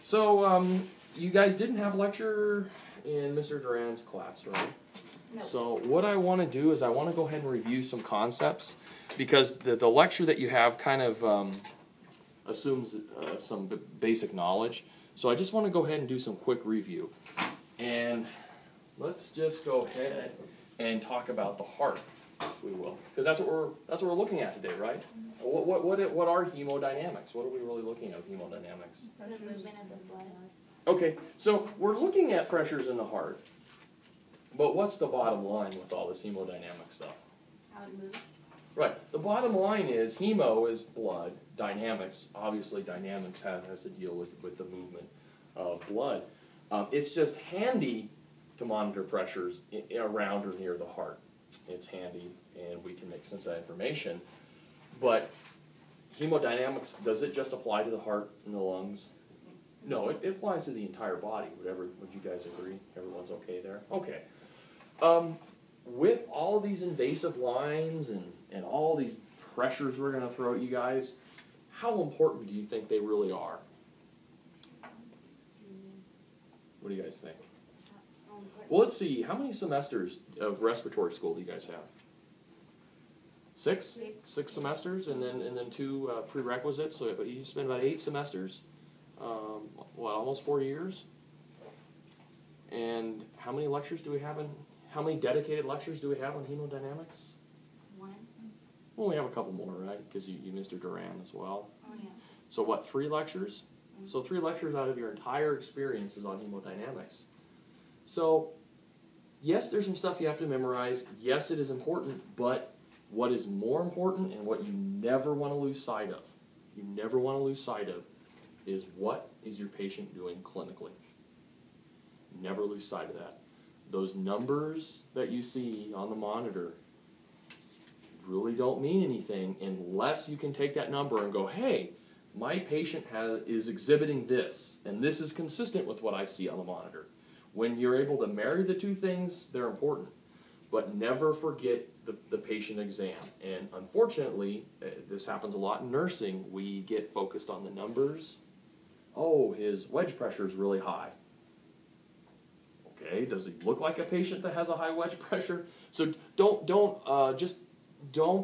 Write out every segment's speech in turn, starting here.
So, you guys didn't have a lecture in Mr. Duran's class, right? No. So what I want to do is I want to go ahead and review some concepts, because the lecture that you have kind of assumes some basic knowledge. So I just want to go ahead and do some quick review. And let's just go ahead and talk about the heart, if we will, because that's what we're looking at today, right? What are hemodynamics? What are we really looking at with hemodynamics? The movement of the blood. Okay, so we're looking at pressures in the heart, but what's the bottom line with all this hemodynamic stuff? How it moves. Right, the bottom line is hemo is blood, dynamics, obviously dynamics has to deal with the movement of blood. It's just handy to monitor pressures around or near the heart. It's handy and we can make sense of that information, but hemodynamics, does it just apply to the heart and the lungs? No, it applies to the entire body. Would you guys agree? Everyone's okay there? Okay. With all these invasive lines and all these pressures we're going to throw at you guys, how important do you think they really are? What do you guys think? Well, let's see. How many semesters of respiratory school do you guys have? Six? 6 semesters, and then 2 prerequisites. So you spend about 8 semesters. Almost 4 years? And how many lectures do we have how many dedicated lectures do we have on hemodynamics? 1. Well, we have a couple more, right? Because you Mr. Duran as well. Oh, yeah. So what, 3 lectures? So 3 lectures out of your entire experience is on hemodynamics. So, yes, there's some stuff you have to memorize. Yes, it is important, but what is more important and what you never want to lose sight of, is what is your patient doing clinically. Never lose sight of that. Those numbers that you see on the monitor really don't mean anything unless you can take that number and go, hey, my patient is exhibiting this, and this is consistent with what I see on the monitor. When you're able to marry the two things, they're important. But never forget the patient exam. And unfortunately, this happens a lot in nursing, we get focused on the numbers. Oh, his wedge pressure is really high. Okay, does he look like a patient that has a high wedge pressure? So don't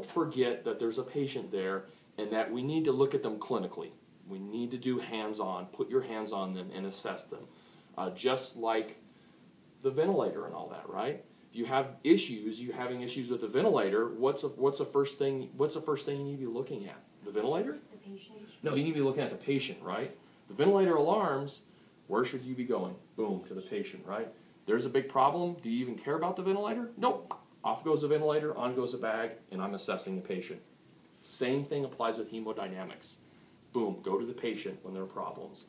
forget that there's a patient there and that we need to look at them clinically. We need to do hands-on, put your hands on them and assess them. Just like the ventilator and all that, right? If you have issues, you're having issues with the ventilator, what's the first thing you need to be looking at? The ventilator? The patient. No, you need to be looking at the patient, right? The ventilator alarms, where should you be going? Boom, to the patient, right? There's a big problem. Do you even care about the ventilator? Nope. Off goes the ventilator, on goes the bag, and I'm assessing the patient. Same thing applies with hemodynamics. Boom, go to the patient when there are problems.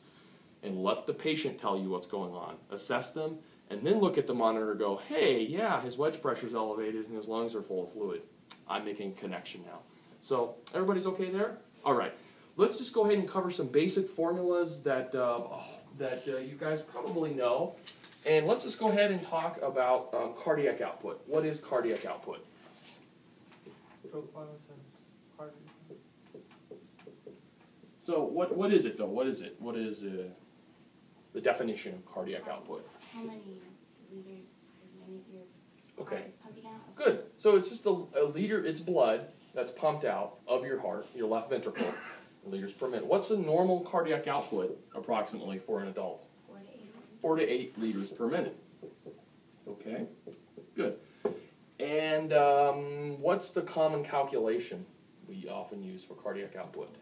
And let the patient tell you what's going on. Assess them, and then look at the monitor and go, hey, yeah, his wedge pressure is elevated and his lungs are full of fluid. I'm making a connection now. So, everybody's okay there? All right. Let's just go ahead and cover some basic formulas that you guys probably know. And let's just go ahead and talk about cardiac output. What is cardiac output? So what is it, though? What is it? What is the definition of cardiac output? How many liters per minute your heart is pumping out? Good. So it's just a liter, it's blood that's pumped out of your heart, your left ventricle, liters per minute. What's the normal cardiac output, approximately, for an adult? 4 to 8 liters per minute. Okay, good. And what's the common calculation we often use for cardiac output?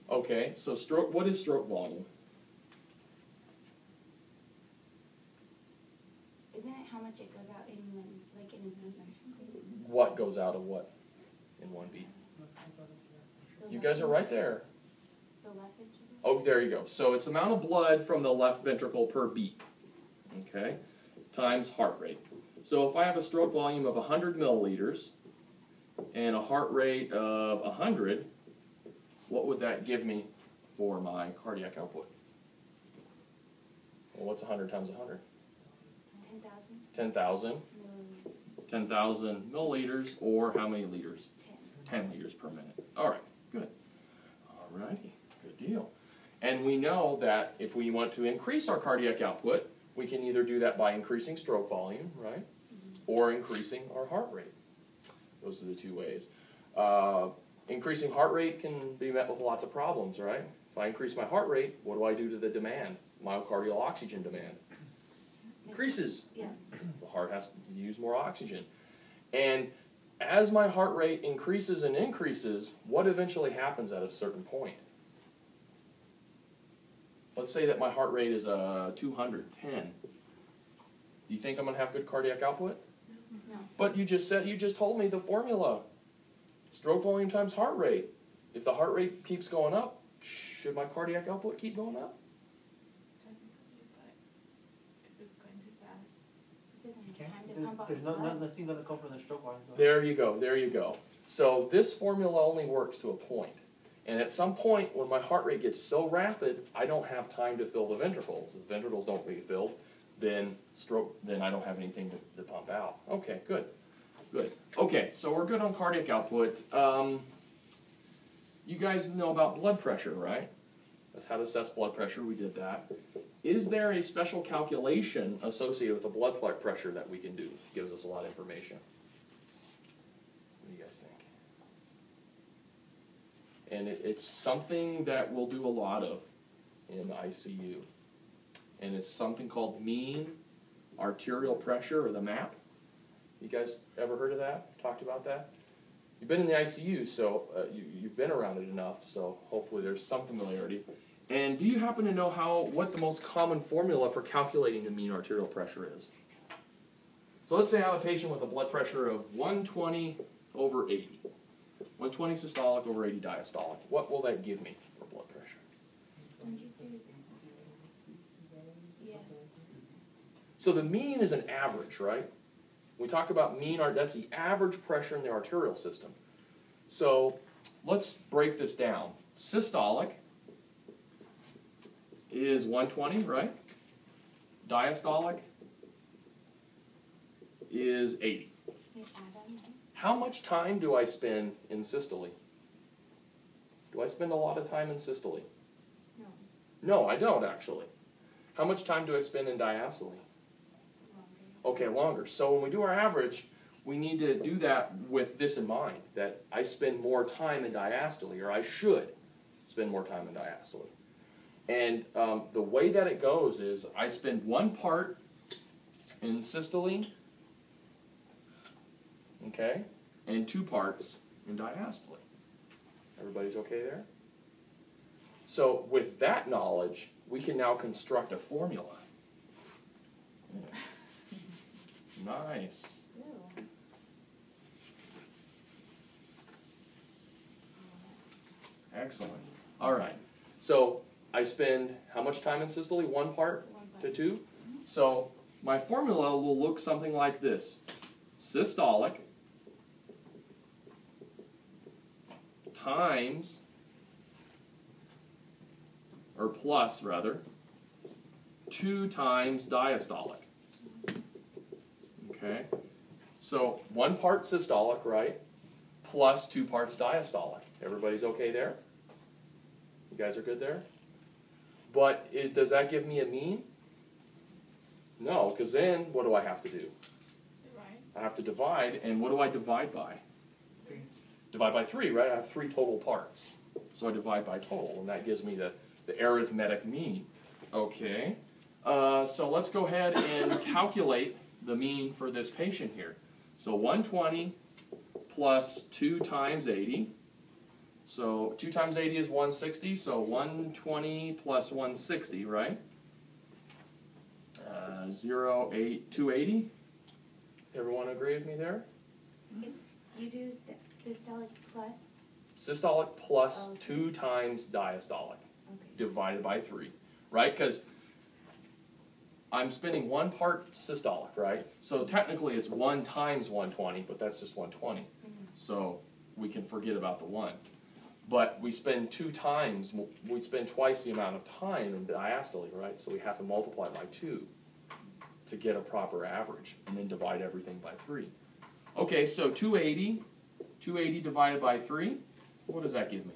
Okay, so stroke. What is stroke volume? Isn't it how much it goes out in one, like in a beat or something? What goes out of what in one beat? You guys are right there. The left ventricle? Oh, there you go. So it's the amount of blood from the left ventricle per beat, okay, times heart rate. So if I have a stroke volume of 100 milliliters and a heart rate of 100, what would that give me for my cardiac output? Well, what's 100 times 100? 10,000. 10,000. 10,000 milliliters, or how many liters? 10 liters per minute. All right, good. All righty, good deal. And we know that if we want to increase our cardiac output, we can either do that by increasing stroke volume, right? Or increasing our heart rate. Those are the two ways. Increasing heart rate can be met with lots of problems, right? If I increase my heart rate, what do I do to the demand? Myocardial oxygen demand increases. Yeah. The heart has to use more oxygen. And as my heart rate increases and increases, what eventually happens at a certain point? Let's say that my heart rate is 210. Do you think I'm going to have good cardiac output? No. But you just told me the formula. Stroke volume times heart rate. If the heart rate keeps going up, should my cardiac output keep going up? Technically, but if it's going too fast. It doesn't You have time to can't. pump up There's the blood. nothing going to come from the stroke volume. There you go, there you go. So this formula only works to a point. And at some point, when my heart rate gets so rapid, I don't have time to fill the ventricles. If the ventricles don't get filled, then I don't have anything to pump out. Okay, good. Good. Okay, so we're good on cardiac output. You guys know about blood pressure, right? That's how to assess blood pressure. We did that. Is there a special calculation associated with the blood pressure that we can do? It gives us a lot of information. What do you guys think? And it's something that we'll do a lot of in ICU. And it's something called mean arterial pressure, or the MAP. You guys ever heard of that? Talked about that? You've been in the ICU, so you've been around it enough, so hopefully there's some familiarity. And do you happen to know what the most common formula for calculating the mean arterial pressure is? So let's say I have a patient with a blood pressure of 120 over 80. 120 systolic over 80 diastolic. What will that give me for blood pressure? 102. Yeah. So the mean is an average, right? We talk about mean, that's the average pressure in the arterial system. So let's break this down. Systolic is 120, right? Diastolic is 80. You add on. How much time do I spend in systole? Do I spend a lot of time in systole? No. No, I don't actually. How much time do I spend in diastole? Longer. Okay, longer. So when we do our average, we need to do that with this in mind, that I spend more time in diastole, or I should spend more time in diastole. And the way that it goes is I spend one part in systole, okay, and 2 parts in diastole. Everybody's okay there? So with that knowledge, we can now construct a formula. Yeah. Nice. Ew. Excellent. All right. So I spend how much time in systole? 1 part to 2? So my formula will look something like this. Systolic times, or plus rather, 2 times diastolic. Okay? So 1 part systolic, right? Plus 2 parts diastolic. Everybody's okay there? You guys are good there? But does that give me a mean? No, because then what do I have to do? Right. I have to divide, and what do I divide by? 3. Divide by 3, right? I have 3 total parts. So I divide by total, and that gives me the arithmetic mean. Okay. So let's go ahead and calculate the mean for this patient here. So 120 plus 2 times 80. So 2 times 80 is 160, so 120 plus 160, right? 280. Everyone agree with me there? You do the systolic plus. Systolic plus Okay. 2 times diastolic Okay. divided by 3, right? Because I'm spending 1 part systolic, right? So technically it's 1 times 120, but that's just 120. So we can forget about the 1. But we spend 2 times, we spend twice the amount of time in diastole, right? So we have to multiply by 2 to get a proper average, and then divide everything by 3. Okay, so 280 divided by 3, what does that give me?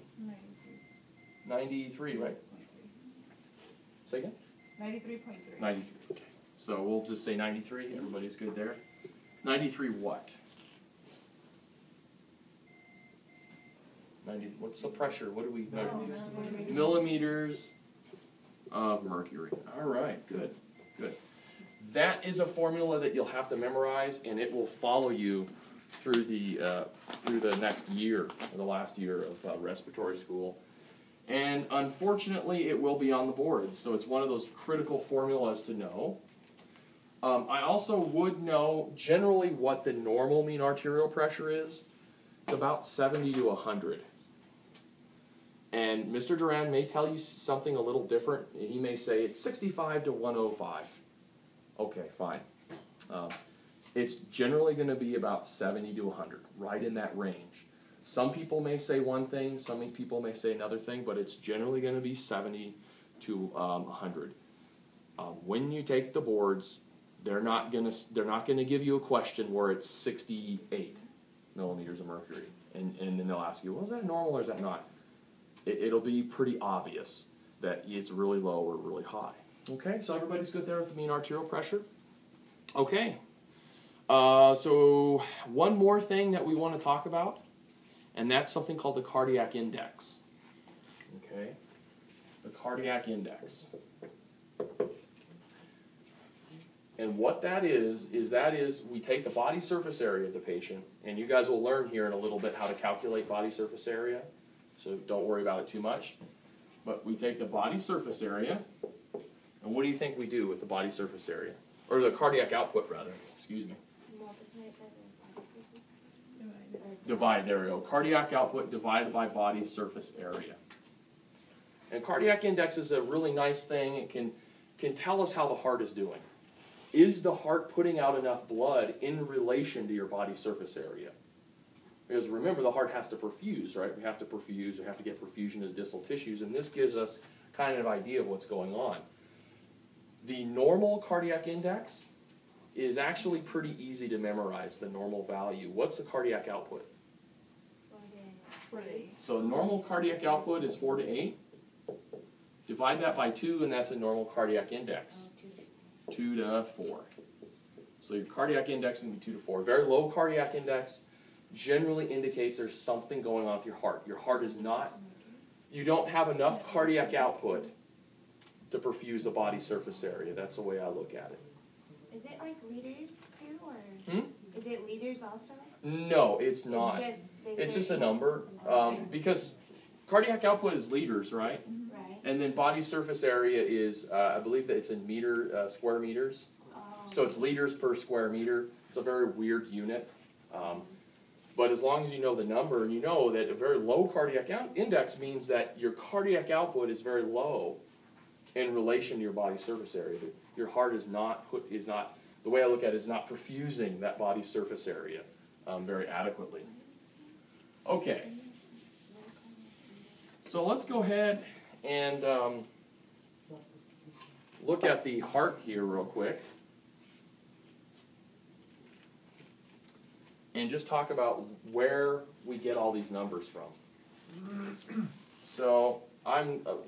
93, right? Say again? 93.3. 93. Okay. So we'll just say 93. Everybody's good there. 93 what? 90. What's the pressure? What do we measure? Millimeters of mercury. All right. Good. Good. That is a formula that you'll have to memorize, and it will follow you through the next year, or the last year of respiratory school. And unfortunately, it will be on the boards, so it's one of those critical formulas to know. I also would know generally what the normal mean arterial pressure is. It's about 70 to 100. And Mr. Duran may tell you something a little different. He may say it's 65 to 105. Okay, fine. It's generally going to be about 70 to 100, right in that range. Some people may say one thing, some people may say another thing, but it's generally going to be 70 to 100. When you take the boards, they're not going to give you a question where it's 68 millimeters of mercury, and then they'll ask you, well, is that normal or is that not? It'll be pretty obvious that it's really low or really high. Okay, so everybody's good there with the mean arterial pressure? Okay. So one more thing that we want to talk about, and that's something called the cardiac index. Okay, the cardiac index. And what that is we take the body surface area of the patient, and you guys will learn here in a little bit how to calculate body surface area, so don't worry about it too much. But we take the body surface area, and what do you think we do with the body surface area? Or the cardiac output, rather. Excuse me. Multiply it by the body surface. Divide, there we go. Cardiac output divided by body surface area. And cardiac index is a really nice thing. It can tell us how the heart is doing. Is the heart putting out enough blood in relation to your body surface area? Because remember, the heart has to perfuse, right? We have to perfuse, we have to get perfusion to the distal tissues, and this gives us kind of an idea of what's going on. The normal cardiac index is actually pretty easy to memorize, the normal value. What's the cardiac output? 4 to 8. So normal cardiac output is 4 to 8. Divide that by 2, and that's the normal cardiac index. 2 to 4. So your cardiac index is going to be 2 to 4. Very low cardiac index generally indicates there's something going on with your heart. Your heart is not, you don't have enough cardiac output to perfuse the body surface area. That's the way I look at it. Is it like liters too, or is it liters also? No, it's not. It's just a number. Because cardiac output is liters, right? Right. And then body surface area is, I believe that it's in square meters. So it's liters per square meter. It's a very weird unit. But as long as you know the number, and you know that a very low cardiac index means that your cardiac output is very low in relation to your body surface area. Your heart is not, the way I look at it, is not perfusing that body surface area very adequately. Okay. So let's go ahead and look at the heart here real quick. And just talk about where we get all these numbers from. So,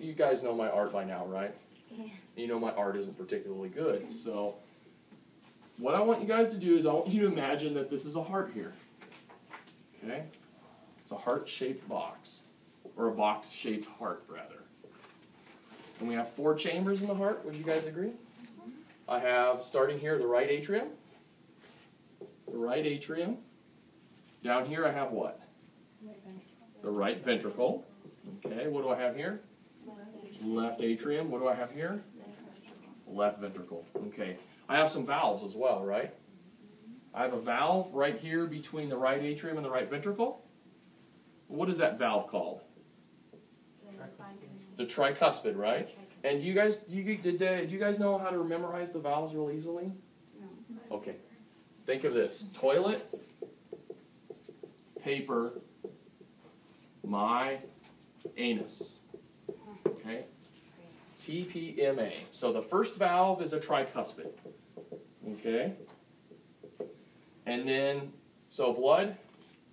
you guys know my art by now, right? Yeah. You know my art isn't particularly good. So, what I want you guys to do is I want you to imagine that this is a heart here. Okay? It's a heart-shaped box. Or a box-shaped heart, rather. And we have 4 chambers in the heart. Would you guys agree? I have, starting here, the right atrium. The right atrium. Down here I have what? The right ventricle. Okay, what do I have here? Left atrium. What do I have here? Left ventricle. Okay, I have some valves as well, right? I have a valve right here between the right atrium and the right ventricle. What is that valve called? The tricuspid, right? And do you guys know how to memorize the valves real easily? No. Okay. Think of this. Toilet, paper, my anus. Okay? TPMA. So the first valve is a tricuspid. Okay? And then, so blood,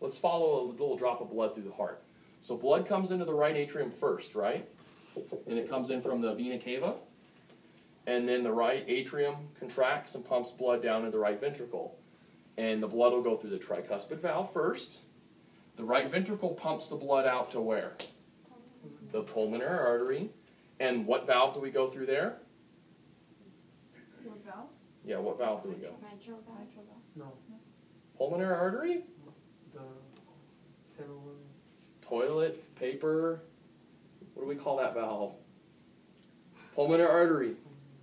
let's follow a little drop of blood through the heart. So blood comes into the right atrium first, right? And it comes in from the vena cava. and then the right atrium contracts and pumps blood down into the right ventricle. And the blood will go through the tricuspid valve first. The right ventricle pumps the blood out to where? The pulmonary artery. And what valve do we go through there? What valve? Yeah, what valve do we go? Mitral valve. No. Pulmonary artery? The 7-1. Toilet, paper. What do we call that valve? Pulmonary artery.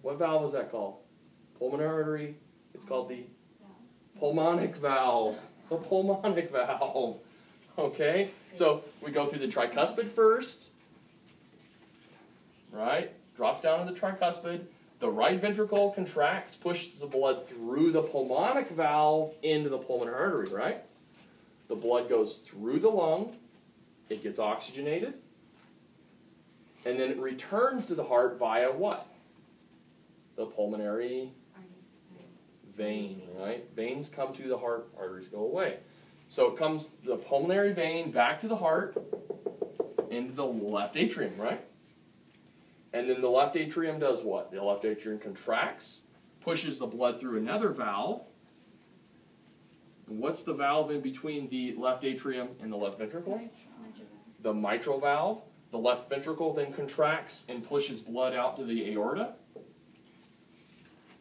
What valve is that called? Pulmonary artery. It's called the pulmonic valve. The pulmonic valve. Okay? So we go through the tricuspid first. Right? Drops down in the tricuspid. The right ventricle contracts, pushes the blood through the pulmonic valve into the pulmonary artery, right? The blood goes through the lung. It gets oxygenated. And then it returns to the heart via what? The pulmonary vein, right? Veins come to the heart, arteries go away. So it comes the pulmonary vein back to the heart into the left atrium, right? And then the left atrium does what? The left atrium contracts, pushes the blood through another valve. And what's the valve in between the left atrium and the left ventricle? The mitral valve. The left ventricle then contracts and pushes blood out to the aorta.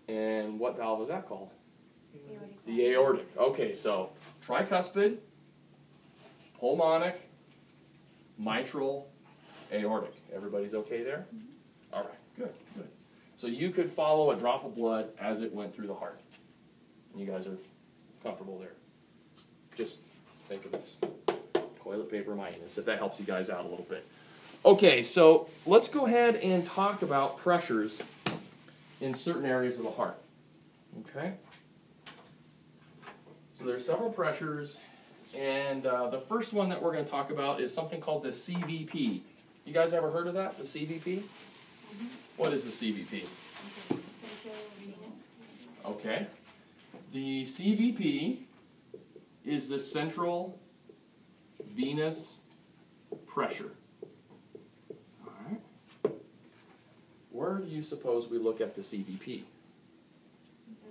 And what valve is that called? The aortic. Okay, so tricuspid, pulmonic, mitral, aortic. Everybody's okay there? All right, good, good. So you could follow a drop of blood as it went through the heart. You guys are comfortable there. Just think of this. Toilet paper minus, if that helps you guys out a little bit. Okay, so let's go ahead and talk about pressures in certain areas of the heart. Okay? So there's several pressures, and the first one that we're going to talk about is something called the CVP. You guys ever heard of that, the CVP? What is the CVP? Okay. The CVP is the central venous pressure. All right. Where do you suppose we look at the CVP?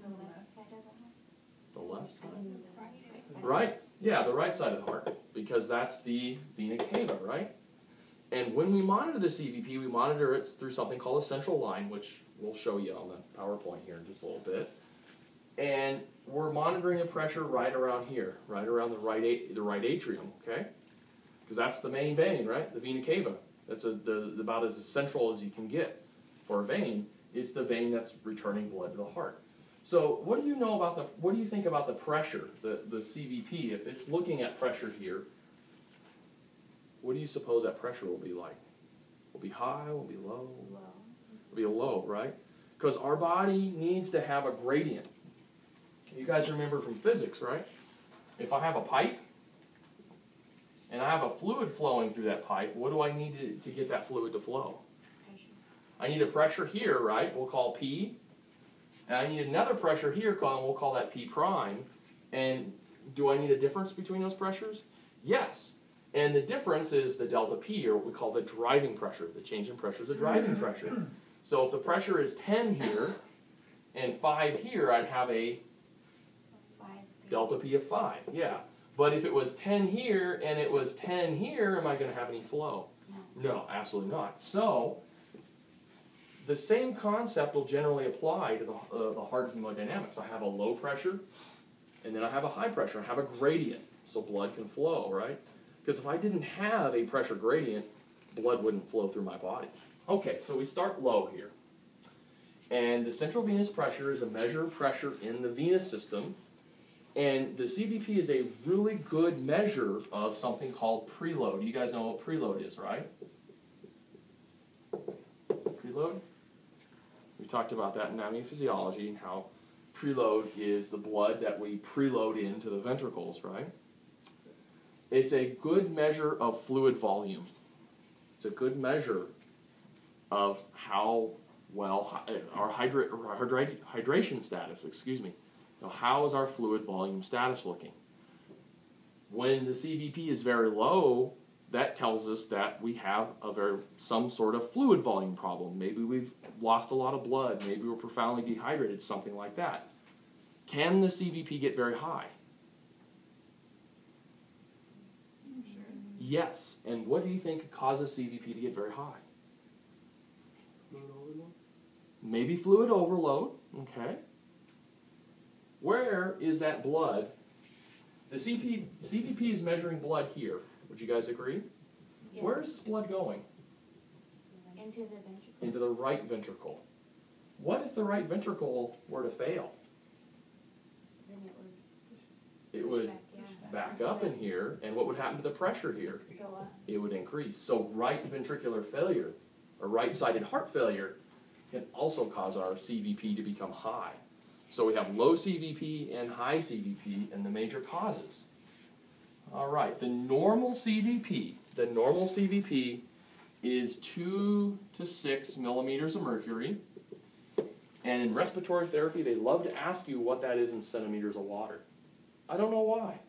The left side of the heart. The left side? Right. Right. Yeah, the right side of the heart, because that's the vena cava, right? And when we monitor the CVP, we monitor it through something called a central line, which we'll show you on the PowerPoint here in just a little bit. And we're monitoring the pressure right around here, right around the right atrium, okay? Because that's the main vein, right? The vena cava. That's about as central as you can get for a vein. It's the vein that's returning blood to the heart. So what do you know about what do you think about the pressure, the CVP? If it's looking at pressure here, what do you suppose that pressure will be like? Will it be high? Will it be low? Low. Will be low, right? Because our body needs to have a gradient. You guys remember from physics, right? If I have a pipe and I have a fluid flowing through that pipe, what do I need to get that fluid to flow? Pressure. I need a pressure here, right? We'll call P. And I need another pressure here, we'll call that P prime. And do I need a difference between those pressures? Yes. And the difference is the delta P, or what we call the driving pressure. The change in pressure is the driving pressure. So if the pressure is 10 here and 5 here, I'd have a delta P of 5. Yeah. But if it was 10 here and it was 10 here, am I going to have any flow? No. No, absolutely not. So the same concept will generally apply to the heart hemodynamics. I have a low pressure, and then I have a high pressure. I have a gradient, so blood can flow, right? Because if I didn't have a pressure gradient, blood wouldn't flow through my body. Okay, so we start low here. And the central venous pressure is a measure of pressure in the venous system. And the CVP is a really good measure of something called preload. You guys know what preload is, right? Preload? We talked about that in anatomy and physiology and how preload is the blood that we preload into the ventricles, right? It's a good measure of fluid volume. It's a good measure of how well our hydration status, excuse me. Now, how is our fluid volume status looking? When the CVP is very low, that tells us that we have some sort of fluid volume problem. Maybe we've lost a lot of blood. Maybe we're profoundly dehydrated, something like that. Can the CVP get very high? Sure. Yes. And what do you think causes CVP to get very high? Fluid overload? Maybe fluid overload. Okay. Where is that blood? The CVP is measuring blood here. Would you guys agree? Yeah. Where is this blood going? Into the ventricle. Into the right ventricle. What if the right ventricle were to fail? Then It push would back, yeah. back up in here, and what would happen to the pressure here? Go up. It would increase. So right ventricular failure, or right-sided heart failure, can also cause our CVP to become high. So we have low CVP and high CVP, and the major causes. All right, the normal CVP is 2 to 6 millimeters of mercury. And in respiratory therapy, they love to ask you what that is in centimeters of water. I don't know why.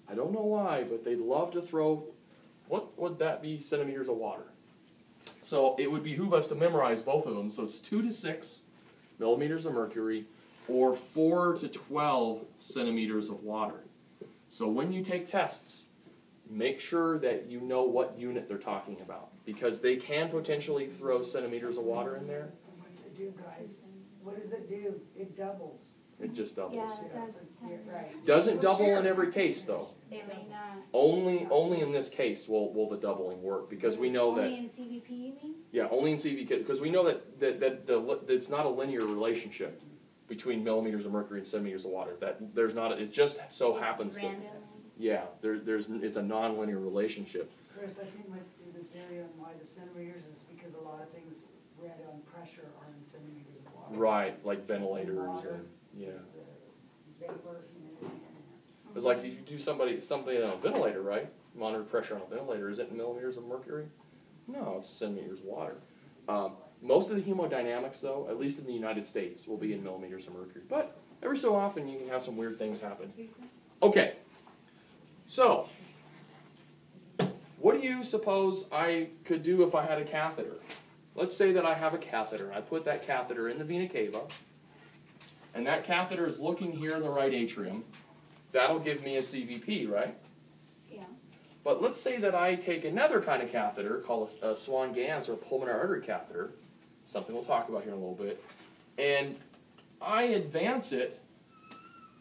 But they'd love to throw, what would that be, centimeters of water? So it would behoove us to memorize both of them. So it's 2 to 6 millimeters of mercury, or 4 to 12 centimeters of water. So when you take tests, make sure that you know what unit they're talking about, because they can potentially throw centimeters of water in there. What does it do, guys? What does it do? It doubles. It just doubles. Yeah, that's what I was just telling you. Right. Doesn't double in every case, though. It may not. Only in this case will the doubling work, because we know that. Only in CVP, you mean? Yeah, only in CVP, because we know that it's not a linear relationship between millimeters of mercury and centimeters of water. That there's not. It just so Just happens that. randomly. Yeah, it's a non-linear relationship. Chris, I think the theory on why the centimeters is because a lot of things read on pressure are in centimeters of water. Right, like ventilators Water. and yeah. The vapor, It's like if you do something on a ventilator, right? Monitor pressure on a ventilator. Is it in millimeters of mercury? No, it's centimeters of water. Most of the hemodynamics, though, at least in the United States, will be in millimeters of mercury. But every so often, you can have some weird things happen. Okay. So, what do you suppose I could do if I had a catheter? Let's say that I have a catheter. I put that catheter in the vena cava, and that catheter is looking here in the right atrium. That'll give me a CVP, right? Yeah. But let's say that I take another kind of catheter called a Swan-Ganz or a pulmonary artery catheter, something we'll talk about here in a little bit, and I advance it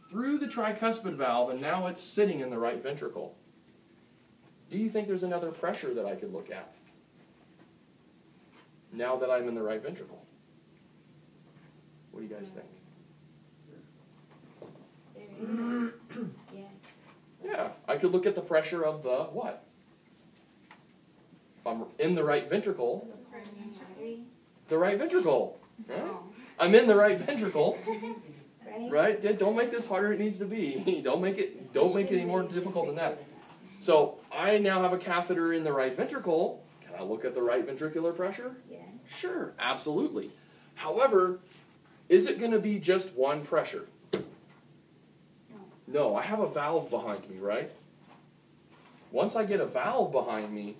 through the tricuspid valve, and now it's sitting in the right ventricle. Do you think there's another pressure that I could look at now that I'm in the right ventricle? What do you guys think? There is. Yes. Yeah, I could look at the pressure of the what? If I'm in the right ventricle, Artery. the right ventricle. Right? Oh. I'm in the right ventricle, Right? right? Don't make this harder than it needs to be. Don't make it any more difficult than that. So I now have a catheter in the right ventricle. Can I look at the right ventricular pressure? Yeah. Sure, absolutely. However, is it going to be just one pressure? No, I have a valve behind me, right? Once I get a valve behind me,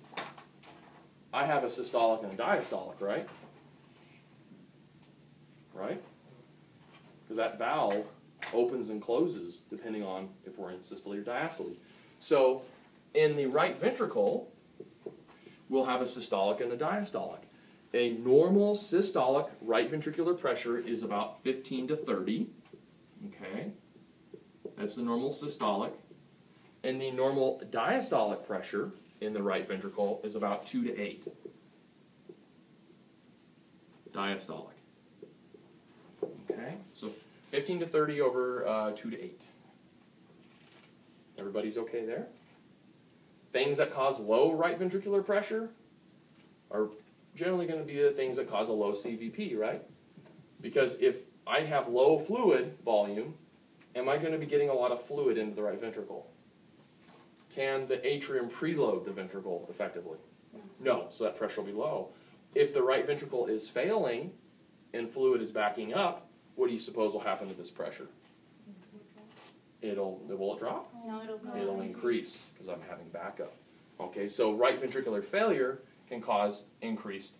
I have a systolic and a diastolic, right? Right? Because that valve opens and closes depending on if we're in systole or diastole. So in the right ventricle, we'll have a systolic and a diastolic. A normal systolic right ventricular pressure is about 15 to 30. Okay? That's the normal systolic. And the normal diastolic pressure in the right ventricle is about 2 to 8. Diastolic. Okay? So 15 to 30 over 2 to 8. Everybody's okay there? Things that cause low right ventricular pressure are generally going to be the things that cause a low CVP, right? Because if I have low fluid volume, am I going to be getting a lot of fluid into the right ventricle? Can the atrium preload the ventricle effectively? No, so that pressure will be low. If the right ventricle is failing and fluid is backing up, what do you suppose will happen to this pressure? Will it drop? No, it'll go. It'll increase because I'm having backup. Okay, so right ventricular failure can cause increased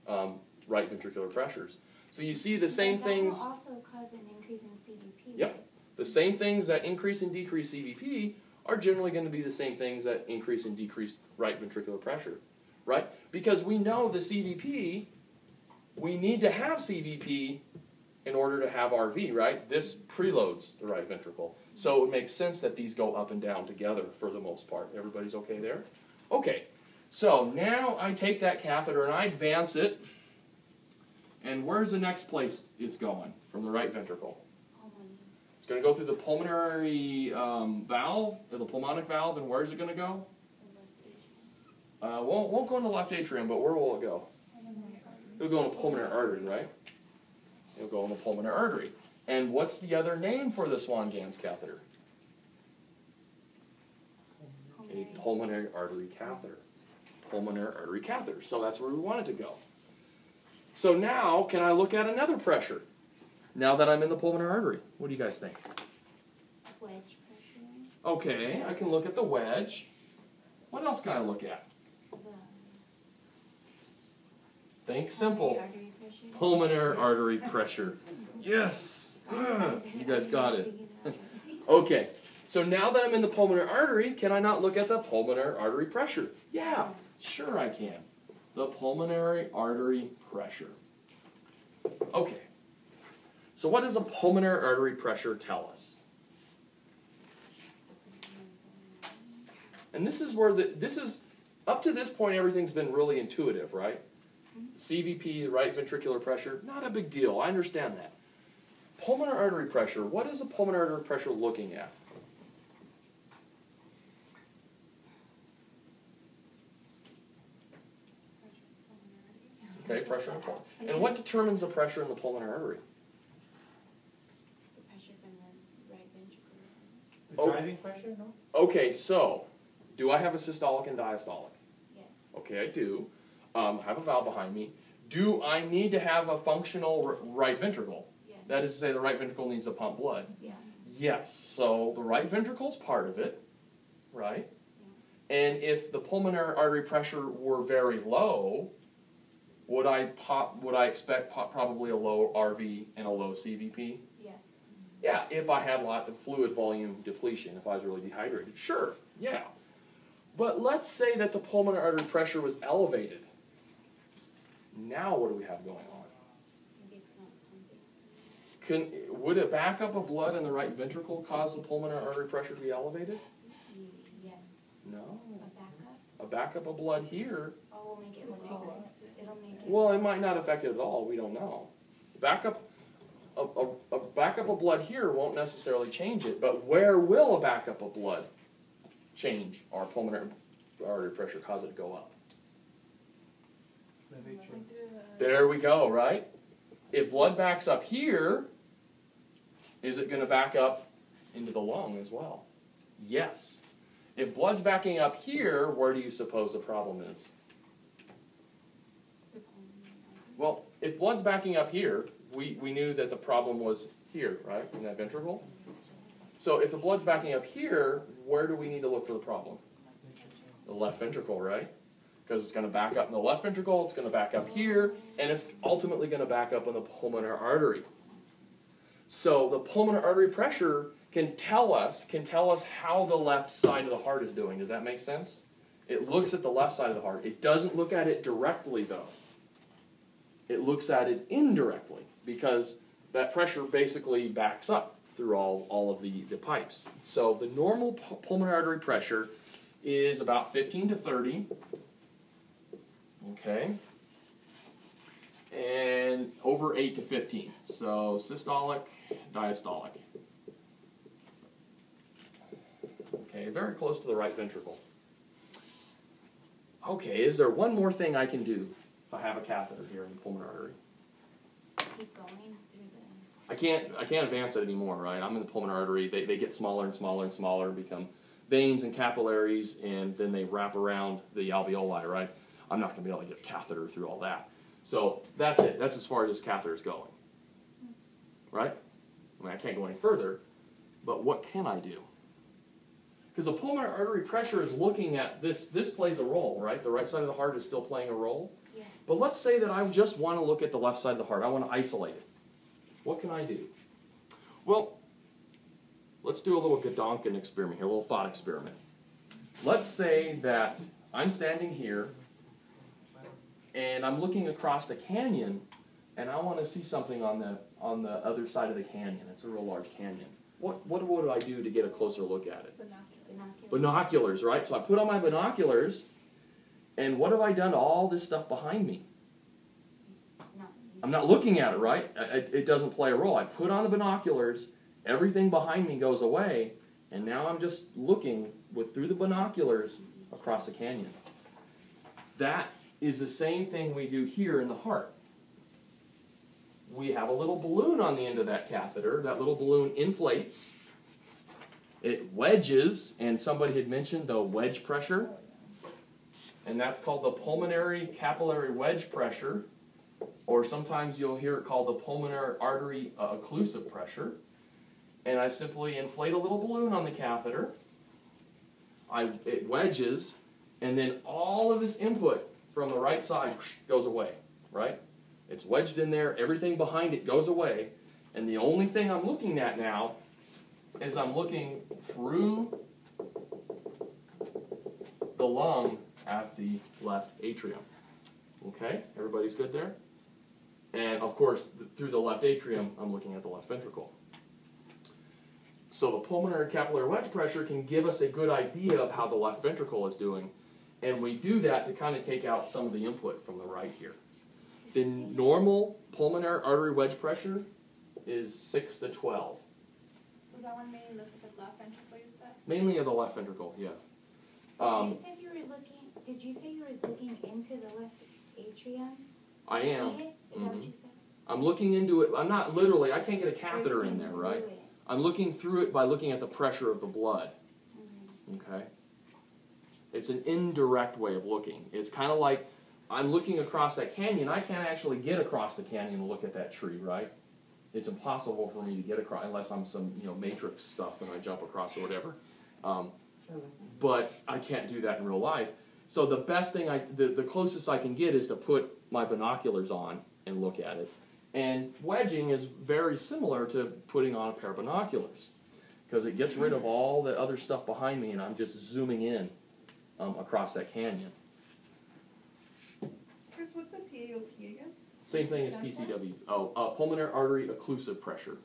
right ventricular pressures. So you see the same things. That will also cause an increase in CVP. Yep. Right? The same things that increase and decrease CVP are generally going to be the same things that increase and decrease right ventricular pressure, right? Because we know the CVP, we need to have CVP in order to have RV, right? This preloads the right ventricle. So it makes sense that these go up and down together for the most part. Everybody's okay there? Okay, so now I take that catheter and I advance it, and where's the next place it's going from the right ventricle? It's going to go through the pulmonary valve, or the pulmonic valve, and where's it going to go? Won't go in the left atrium, but where will it go? It'll go in the pulmonary artery, right? It'll go in the pulmonary artery. And what's the other name for the Swan-Ganz catheter? A pulmonary artery catheter. Pulmonary artery catheter. So that's where we want it to go. So now, can I look at another pressure? Now that I'm in the pulmonary artery, what do you guys think? Wedge pressure. Okay, I can look at the wedge. What else can I look at? Think simple. Artery pressure. Pulmonary artery pressure. Yes! You guys got it. Okay, so now that I'm in the pulmonary artery, can I not look at the pulmonary artery pressure? Yeah, sure I can. The pulmonary artery pressure. Okay. So what does a pulmonary artery pressure tell us? And this is where up to this point everything's been really intuitive, right? CVP, right ventricular pressure, not a big deal. I understand that. Pulmonary artery pressure, what is a pulmonary artery pressure looking at? Okay, pressure in the pulmonary. And what determines the pressure in the pulmonary artery? The pressure from the right ventricle. The driving pressure, no? Okay, so, do I have a systolic and diastolic? Yes. Okay, I do. Have a valve behind me. Do I need to have a functional right ventricle? Yes. That is to say, the right ventricle needs to pump blood. Yeah. Yes, so the right ventricle is part of it, right? Yeah. And if the pulmonary artery pressure were very low, would I expect probably a low RV and a low CVP? Yes. Yeah, if I had a lot of fluid volume depletion, if I was really dehydrated, sure, yeah. But let's say that the pulmonary artery pressure was elevated. Now what do we have going on? Maybe it's not pumping. Would a backup of blood in the right ventricle cause the pulmonary artery pressure to be elevated? Yes. No. A backup? A backup of blood here, Oh, we'll make it low. It'll make it. well, it might not affect it at all. We don't know. A backup of blood here won't necessarily change it, but where will a backup of blood change our pulmonary artery pressure, cause it to go up? There we go, right? If blood backs up here, is it going to back up into the lung as well? Yes. If blood's backing up here, where do you suppose the problem is? Well, if blood's backing up here, we knew that the problem was here, right, in that ventricle? So if the blood's backing up here, where do we need to look for the problem? The left ventricle, right? Because it's going to back up in the left ventricle, it's going to back up here, and it's ultimately going to back up in the pulmonary artery. So the pulmonary artery pressure can tell us how the left side of the heart is doing. Does that make sense? It looks at the left side of the heart. It doesn't look at it directly, though. It looks at it indirectly, because that pressure basically backs up through all of the pipes. So the normal pulmonary artery pressure is about 15 to 30. Okay. And over 8 to 15. So systolic, diastolic. Okay, very close to the right ventricle. Okay, is there one more thing I can do if I have a catheter here in the pulmonary artery? Keep going through the... I can't advance it anymore, right? I'm in the pulmonary artery. They get smaller and smaller and smaller, become veins and capillaries, and then they wrap around the alveoli, right? I'm not going to be able to get a catheter through all that. So that's it. That's as far as this catheter is going. Right? I mean, I can't go any further, but what can I do? Because the pulmonary artery pressure is looking at this. This plays a role, right? The right side of the heart is still playing a role. Yeah. But let's say that I just want to look at the left side of the heart. I want to isolate it. What can I do? Well, let's do a little Gedonken experiment here, a little thought experiment. Let's say that I'm standing here, and I'm looking across the canyon, and I want to see something on the other side of the canyon. It's a real large canyon. What would I do to get a closer look at it? Binoculars, right? So I put on my binoculars, and what have I done to all this stuff behind me? I'm not looking at it, right? It doesn't play a role. I put on the binoculars, everything behind me goes away, and now I'm just looking through the binoculars across the canyon. That is the same thing we do here in the heart. We have a little balloon on the end of that catheter. That little balloon inflates. It wedges, and somebody had mentioned the wedge pressure, and that's called the pulmonary capillary wedge pressure, or sometimes you'll hear it called the pulmonary artery occlusive pressure. And I simply inflate a little balloon on the catheter. It wedges, and then all of this input from the right side goes away, right? It's wedged in there, everything behind it goes away, and the only thing I'm looking at now is I'm looking through the lung at the left atrium. Okay, everybody's good there? And of course, through the left atrium, I'm looking at the left ventricle. So the pulmonary capillary wedge pressure can give us a good idea of how the left ventricle is doing, and we do that to kind of take out some of the input from the right here. The normal pulmonary artery wedge pressure is 6 to 12. So that one mainly looks at the left ventricle, you said? Mainly at the left ventricle, yeah. You said you were looking, did you say you were looking into the left atrium? I am. See it? Is that what you said? I'm looking into it. I'm not literally, I can't get a catheter You're in there, right? through it. I'm looking through it by looking at the pressure of the blood. Okay? It's an indirect way of looking. It's kind of like I'm looking across that canyon. I can't actually get across the canyon and look at that tree, right? It's impossible for me to get across unless I'm some Matrix stuff and I jump across or whatever. But I can't do that in real life. So the best thing, the closest I can get is to put my binoculars on and look at it. And wedging is very similar to putting on a pair of binoculars because it gets rid of all the other stuff behind me and I'm just zooming in across that canyon. Chris, what's a PAOP again? Same thing as PCW. Pulmonary artery occlusive pressure.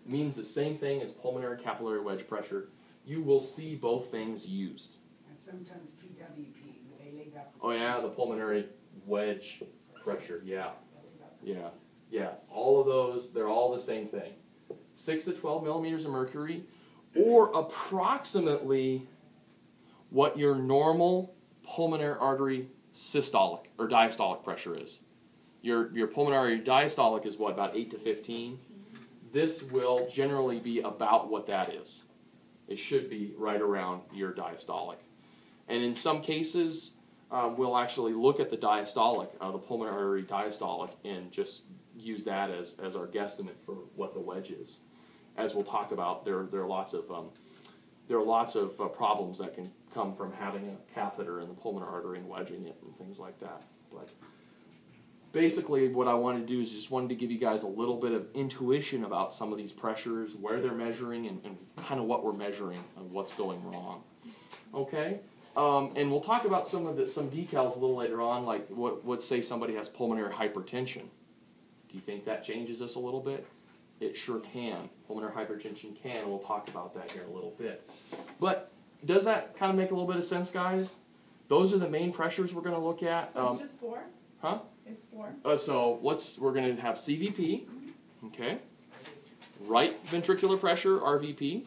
Means the same thing as pulmonary capillary wedge pressure. You will see both things used. And sometimes PWP, they leave out the Oh yeah, the pulmonary wedge pressure, yeah. they leave out the Yeah, all of those, they're all the same thing. 6 to 12 millimeters of mercury, or approximately what your normal pulmonary artery systolic or diastolic pressure is. Your pulmonary diastolic is what, about 8 to 15? This will generally be about what that is. It should be right around your diastolic. And in some cases, we'll actually look at the diastolic, the pulmonary artery diastolic, and just use that as our guesstimate for what the wedge is. As we'll talk about, there are lots of problems that can come from having a catheter in the pulmonary artery and wedging it and things like that. But basically, what I wanted to do is just wanted to give you guys a little bit of intuition about some of these pressures, where they're measuring, and kind of what we're measuring and what's going wrong. Okay. And we'll talk about some details a little later on, like let's say somebody has pulmonary hypertension. Do you think that changes this a little bit? It sure can. Pulmonary hypertension can, and we'll talk about that here in a little bit. But does that kind of make a little bit of sense, guys? Those are the main pressures we're going to look at. It's just 4? Huh? It's 4. So we're going to have CVP, okay, right ventricular pressure, RVP,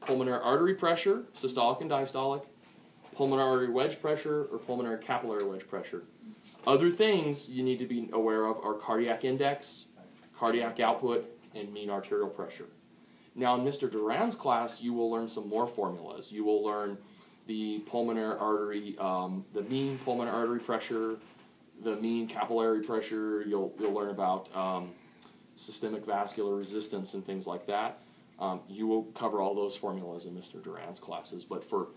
pulmonary artery pressure, systolic and diastolic, pulmonary artery wedge pressure, or pulmonary capillary wedge pressure. Other things you need to be aware of are cardiac index, cardiac output, and mean arterial pressure. Now in Mr. Duran's class, you will learn some more formulas. You will learn the pulmonary artery, the mean pulmonary artery pressure, the mean capillary pressure. You'll learn about systemic vascular resistance and things like that. You will cover all those formulas in Mr. Duran's classes, but for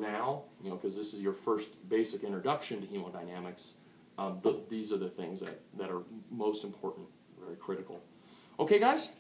now, you know, because this is your first basic introduction to hemodynamics, these are the things that are most important, very critical. Okay, guys?